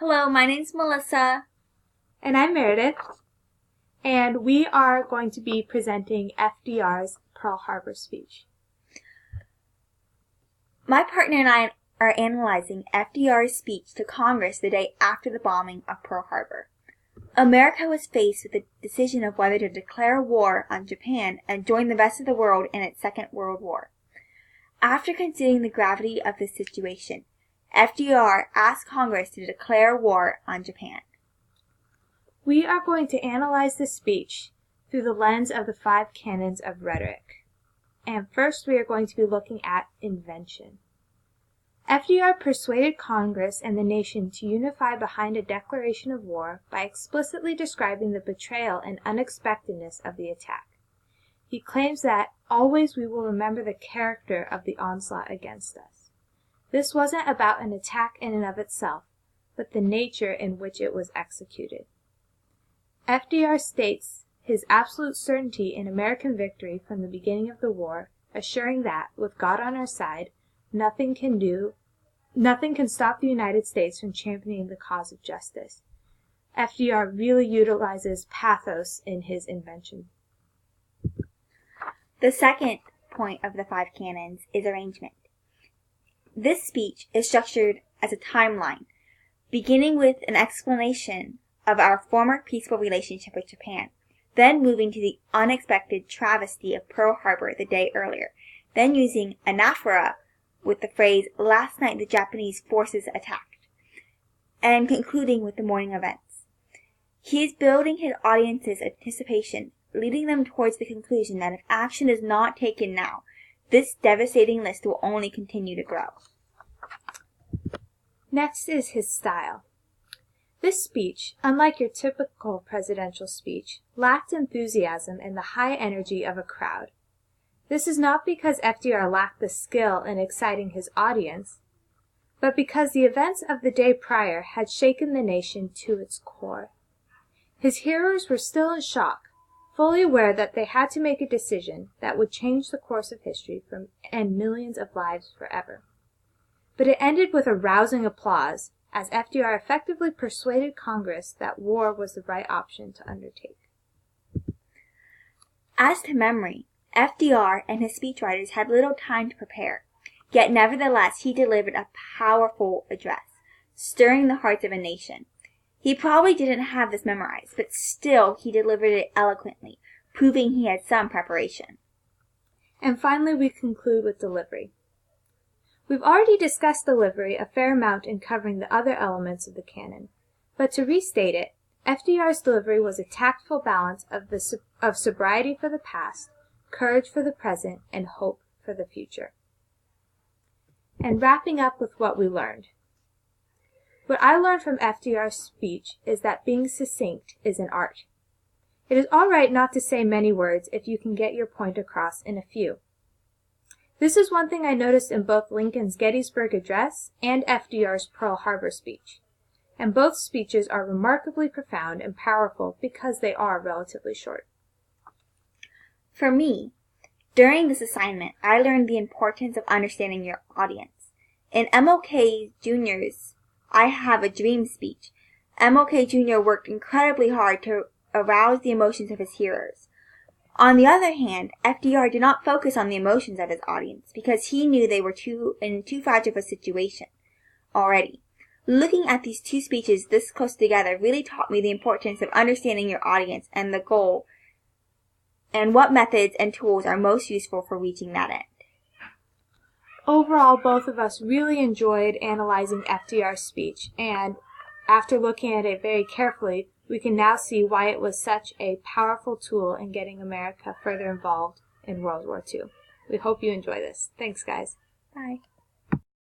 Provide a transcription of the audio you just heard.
Hello, my name's Melissa. And I'm Meredith, and we are going to be presenting FDR's Pearl Harbor speech. My partner and I are analyzing FDR's speech to Congress the day after the bombing of Pearl Harbor. America was faced with the decision of whether to declare war on Japan and join the rest of the world in its Second World War. After considering the gravity of this situation, FDR asked Congress to declare war on Japan. We are going to analyze the speech through the lens of the 5 canons of rhetoric. And first we are going to be looking at invention. FDR persuaded Congress and the nation to unify behind a declaration of war by explicitly describing the betrayal and unexpectedness of the attack. He claims that always we will remember the character of the onslaught against us. This wasn't about an attack in and of itself, but the nature in which it was executed. FDR states his absolute certainty in American victory from the beginning of the war, assuring that, with God on our side, nothing can stop the United States from championing the cause of justice. FDR really utilizes pathos in his invention. The second point of the 5 canons is arrangement. This speech is structured as a timeline, beginning with an explanation of our former peaceful relationship with Japan, then moving to the unexpected travesty of Pearl Harbor the day earlier, then using anaphora with the phrase, "Last night the Japanese forces attacked," and concluding with the morning events. He is building his audience's anticipation, leading them towards the conclusion that if action is not taken now, this devastating list will only continue to grow. Next is his style. This speech, unlike your typical presidential speech, lacked enthusiasm and the high energy of a crowd. This is not because FDR lacked the skill in exciting his audience, but because the events of the day prior had shaken the nation to its core. His hearers were still in shock, fully aware that they had to make a decision that would change the course of history and millions of lives forever. But it ended with a rousing applause, as FDR effectively persuaded Congress that war was the right option to undertake. As to memory, FDR and his speechwriters had little time to prepare, yet nevertheless he delivered a powerful address, stirring the hearts of a nation. He probably didn't have this memorized, but still he delivered it eloquently, proving he had some preparation. And finally we conclude with delivery. We've already discussed delivery a fair amount in covering the other elements of the canon, but to restate it, FDR's delivery was a tactful balance of sobriety for the past, courage for the present, and hope for the future. And wrapping up with what we learned. What I learned from FDR's speech is that being succinct is an art. It is all right not to say many words if you can get your point across in a few. This is one thing I noticed in both Lincoln's Gettysburg Address and FDR's Pearl Harbor speech. And both speeches are remarkably profound and powerful because they are relatively short. For me, during this assignment, I learned the importance of understanding your audience. In MLK Jr.'s I Have a Dream speech, MLK Jr. worked incredibly hard to arouse the emotions of his hearers. On the other hand, FDR did not focus on the emotions of his audience because he knew they were in too fragile of a situation already. Looking at these two speeches this close together really taught me the importance of understanding your audience and the goal and what methods and tools are most useful for reaching that end. Overall, both of us really enjoyed analyzing FDR's speech, and after looking at it very carefully, we can now see why it was such a powerful tool in getting America further involved in World War II. We hope you enjoy this. Thanks, guys. Bye.